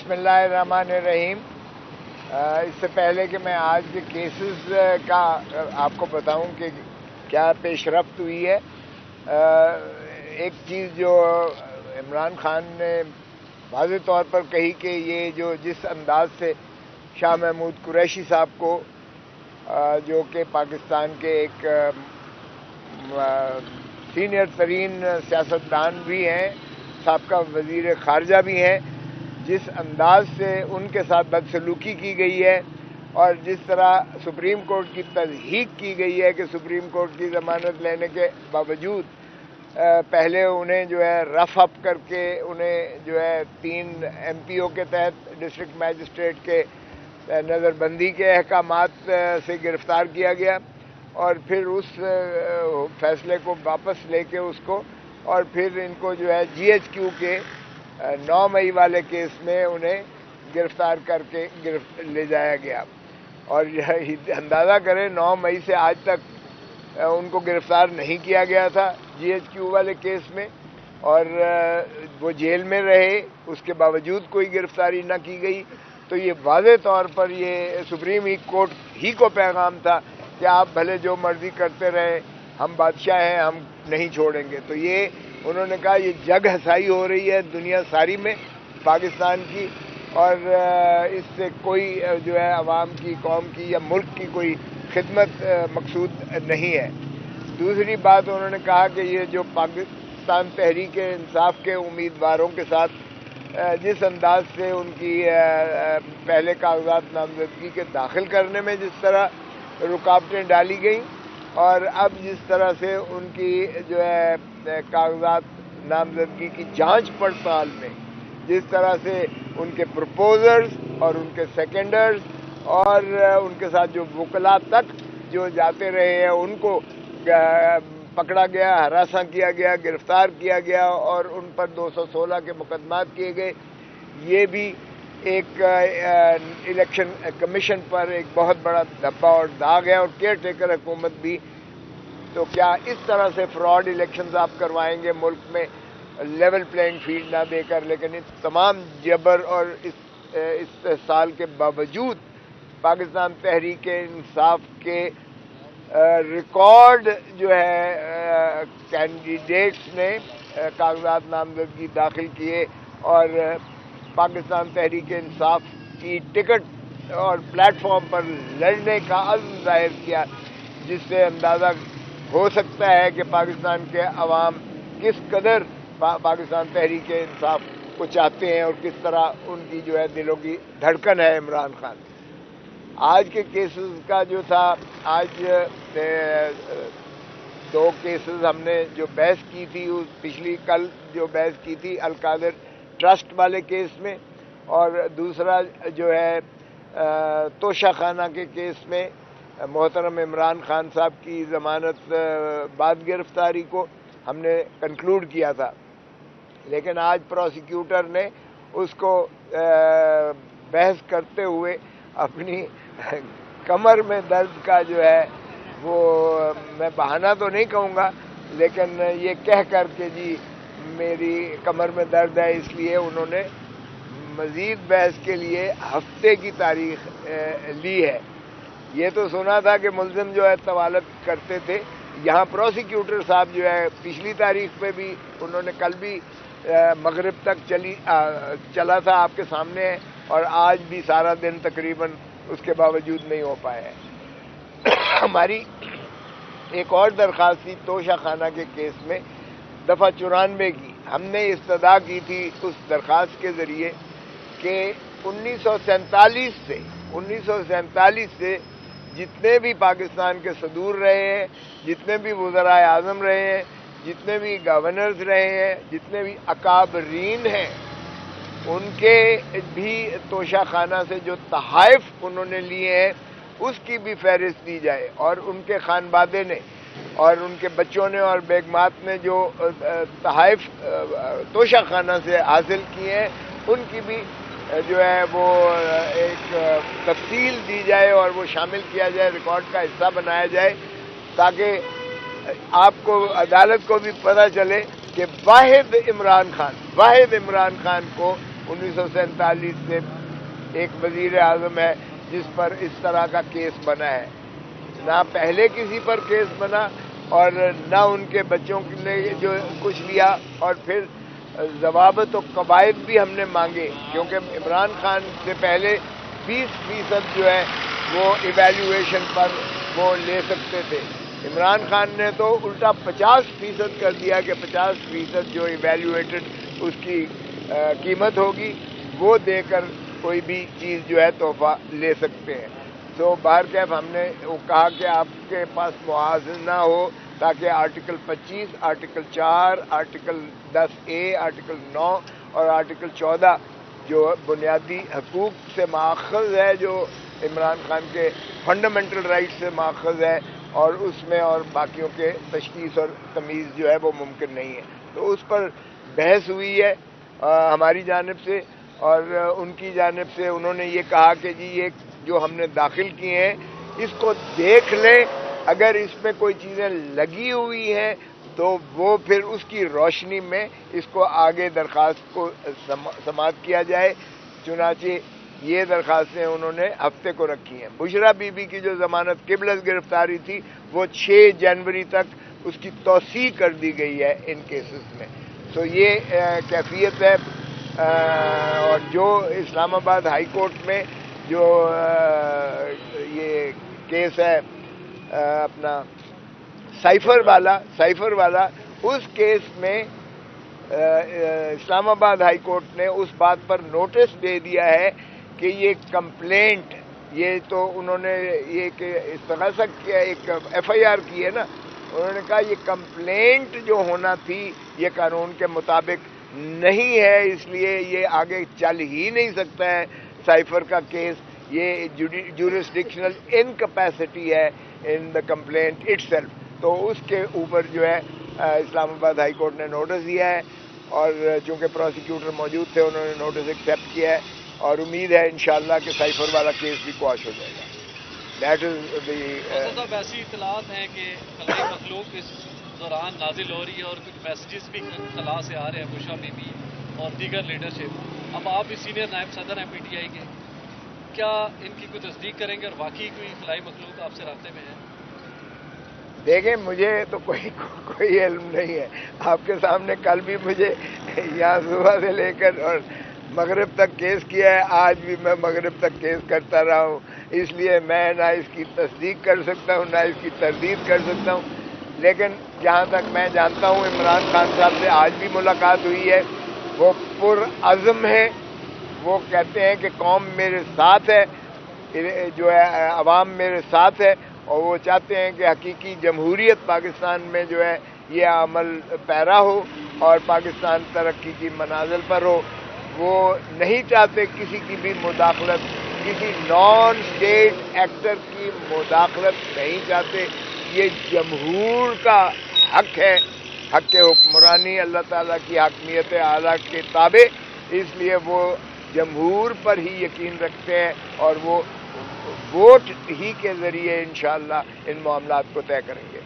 बिस्मिल्लाहिर्रहमानिर्रहीम। इससे पहले कि मैं आज के केसेस का आपको बताऊं कि क्या पेशरफ्त हुई है, एक चीज़ जो इमरान खान ने वाज़ेह तौर पर कही कि ये जो जिस अंदाज से शाह महमूद कुरैशी साहब को, जो कि पाकिस्तान के एक सीनियर तरीन सियासतदान भी हैं, साबका वज़ीर ख़ारजा भी हैं, जिस अंदाज से उनके साथ बदसलूकी की गई है और जिस तरह सुप्रीम कोर्ट की तज़हीक की गई है कि सुप्रीम कोर्ट की ज़मानत लेने के बावजूद पहले उन्हें जो है रफ अप करके उन्हें जो है 3 MPO के तहत डिस्ट्रिक्ट मैजिस्ट्रेट के नज़रबंदी के अहकामात से गिरफ़्तार किया गया और फिर उस फैसले को वापस लेके उसको और फिर इनको जो है GHQ के 9 मई वाले केस में उन्हें गिरफ्तार करके ले जाया गया। और अंदाज़ा करें 9 मई से आज तक उनको गिरफ्तार नहीं किया गया था GHQ वाले केस में, और वो जेल में रहे, उसके बावजूद कोई गिरफ्तारी न की गई। तो ये वाज़ेह तौर पर ये सुप्रीम कोर्ट ही को पैगाम था कि आप भले जो मर्ज़ी करते रहें, हम बादशाह हैं, हम नहीं छोड़ेंगे। तो ये उन्होंने कहा ये जग हसाई हो रही है दुनिया सारी में पाकिस्तान की, और इससे कोई जो है अवाम की, कौम की या मुल्क की कोई खिदमत मकसूद नहीं है। दूसरी बात उन्होंने कहा कि ये जो पाकिस्तान तहरीक इंसाफ के उम्मीदवारों के साथ जिस अंदाज से उनकी पहले कागजात नामजदगी के दाखिल करने में जिस तरह रुकावटें डाली गई और अब जिस तरह से उनकी जो है कागजात नामजदगी की जांच पड़ताल में जिस तरह से उनके प्रपोजर्स और उनके सेकेंडर्स और उनके साथ जो वकला तक जो जाते रहे हैं उनको पकड़ा गया, हरासा किया गया, गिरफ्तार किया गया और उन पर 216 के मुकदमात किए गए, ये भी एक इलेक्शन कमीशन पर एक बहुत बड़ा धब्बा और दाग है। और केयर टेकर हुकूमत भी, तो क्या इस तरह से फ्रॉड इलेक्शंस आप करवाएंगे मुल्क में लेवल प्लेइंग फील्ड ना देकर? लेकिन इस तमाम जबर और इस साल के बावजूद पाकिस्तान तहरीक इंसाफ के रिकॉर्ड जो है कैंडिडेट्स ने कागजात नामजदगी दाखिल किए और पाकिस्तान तहरीक इंसाफ की टिकट और प्लेटफॉर्म पर लड़ने का अज़्म ज़ाहिर किया, जिससे अंदाज़ा हो सकता है कि पाकिस्तान के अवाम किस कदर पाकिस्तान तहरीक इंसाफ को चाहते हैं और किस तरह उनकी जो है दिलों की धड़कन है इमरान खान। आज के केसेस का जो था, आज 2 केसेस हमने जो बहस की थी, उस कल जो बहस की थी अलकादर ट्रस्ट वाले केस में, और दूसरा जो है तोशाखाना के केस में मोहतरम इमरान खान साहब की ज़मानत बाद गिरफ्तारी को हमने कंक्लूड किया था। लेकिन आज प्रोसिक्यूटर ने उसको बहस करते हुए अपनी कमर में दर्द का जो है वो, मैं बहाना तो नहीं कहूँगा, लेकिन ये कह कर के जी मेरी कमर में दर्द है, इसलिए उन्होंने मज़ीद बहस के लिए हफ्ते की तारीख ली है। ये तो सुना था कि मुल्ज़िम जो है तवालत करते थे, यहाँ प्रोसिक्यूटर साहब जो है पिछली तारीख पे भी उन्होंने कल भी मगरिब तक चला था आपके सामने, और आज भी सारा दिन तकरीबन उसके बावजूद नहीं हो पाया है। हमारी एक और दरख्वास्त थी तोशाखाना के केस में दफ़ा 94 की। हमने इस्तदा की थी उस दरख्वास्त के ज़रिए कि 1947 से जितने भी पाकिस्तान के सदूर रहे हैं, जितने भी वज़राए आज़म रहे हैं, जितने भी गवर्नर्स रहे हैं, जितने भी अकाबरीन हैं, उनके भी तोशाखाना से जो तहाइफ उन्होंने लिए हैं उसकी भी फहरिस्त दी जाए, और उनके खानबादे ने और उनके बच्चों ने और बेगमात ने जो तहाइफ तोशाखाना से हासिल किए हैं उनकी भी जो है वो एक तफसील दी जाए और वो शामिल किया जाए, रिकॉर्ड का हिस्सा बनाया जाए, ताकि आपको, अदालत को भी पता चले कि वाहिद इमरान खान को 1947 سے ایک وزیر اعظم ہے جس پر اس طرح کا کیس بنا ہے. نہ پہلے کسی پر کیس بنا اور نہ ان کے بچوں نے جو کچھ لیا. اور پھر ضوابط و قواعد بھی ہم نے مانگے کیونکہ عمران خان سے پہلے 20% جو ہے وہ ایویلیویشن پر وہ لے سکتے تھے. عمران خان نے تو الٹا 50% کر دیا کہ 50% جو ایویلیویٹڈ اس کی قیمت ہوگی وہ دے کر کوئی بھی چیز جو ہے تحفہ لے سکتے ہیں. تو بہرکیف ہم نے کہا کہ آپ کے پاس موازنہ ہو تاکہ article 25, article 4, article 10A, article 9 اور آرٹیکل 14 جو بنیادی حقوق سے ماخذ ہے, جو عمران خان کے فنڈامنٹل رائٹ سے ماخذ ہے, اور اس میں اور باقیوں کے تشخیص اور تمیز جو ہے وہ ممکن نہیں ہے. تو اس پر بحث ہوئی ہے ہماری جانب سے, اور ان کی جانب سے انہوں نے یہ کہا کہ جی یہ جو ہم نے داخل کیے ہیں اس کو دیکھ لیں, اگر اس میں کوئی چیزیں لگی ہوئی ہیں تو وہ پھر اس کی روشنی میں اس کو آگے درخواست کو سماعت کیا جائے. چنانچہ یہ درخواستیں انہوں نے ہفتے کو رکھی ہیں. بشرا بی بی کی جو ضمانت قبل از گرفتاری تھی وہ 6 جنوری تک اس کی توسیع کر دی گئی ہے ان کیسز میں. تو یہ کیفیت ہے. اور جو اسلام آباد ہائی کورٹ میں جو یہ کیس ہے اپنا سائفر والا اس کیس میں اسلام آباد ہائی کورٹ نے اس بات پر نوٹس دے دیا ہے کہ یہ کمپلینٹ, یہ تو انہوں نے یہ کہ استغاثہ کیا, ایک FIR کی ہے نا, انہوں نے کہا یہ کمپلینٹ جو ہونا تھی یہ قانون کے مطابق نہیں ہے, اس لیے یہ آگے چل ہی نہیں سکتا ہے سائفر کا کیس. یہ جورسڈکشنل انکیپیسٹی ہے ان دا کمپلینٹ اٹ سیلف. تو اس کے اوپر جو ہے اسلام آباد ہائی کورٹ نے نوٹس دیا ہے, اور چونکہ پروسیکیوٹر موجود تھے انہوں نے نوٹس ایکسیپٹ کیا ہے, اور امید ہے انشاءاللہ کہ سائفر والا کیس بھی قواش ہو جائے گا. دیٹ از دی ایسی اطلاعات ہیں کہ خلائی مخلوق اس دوران نازل ہو رہی ہے اور کچھ میسیجز بھی خلا سے آ رہے ہیں, بشرا بی بی اور دیگر لیڈرشپ. اب آپ بھی سینئر نائب صدر ہیں PTI کے, کیا ان کی کوئی تصدیق کریں گے اور واقعی کوئی خلائی مخلوق آپ سے رابطے میں ہے؟ دیکھیں مجھے تو کوئی علم نہیں ہے. آپ کے سامنے کل بھی مجھے یہاں صبح سے لے کر اور مغرب تک کیس کیا ہے, آج بھی میں مغرب تک کیس کرتا رہا ہوں, اس لیے میں نہ اس کی تصدیق کر سکتا ہوں نہ اس کی تردید کر سکتا ہوں. لیکن جہاں تک میں جانتا ہوں عمران خان صاحب سے آج بھی ملاقات ہوئی ہے, وہ پرعزم ہے, وہ کہتے ہیں کہ قوم میرے ساتھ ہے, جو ہے عوام میرے ساتھ ہے, اور وہ چاہتے ہیں کہ حقیقی جمہوریت پاکستان میں جو ہے یہ عمل پیرا ہو اور پاکستان ترقی کی منازل پر ہو. وہ نہیں چاہتے کسی کی بھی مداخلت, کسی نان اسٹیٹ ایکٹر کی مداخلت نہیں چاہتے. یہ جمہور کا حق ہے, حق حکمرانی اللہ تعالیٰ کی حاکمیت اعلیٰ کے تابع, اس لیے وہ جمہور پر ہی یقین رکھتے ہیں اور وہ ووٹ ہی کے ذریعے انشاءاللہ ان معاملات کو طے کریں گے.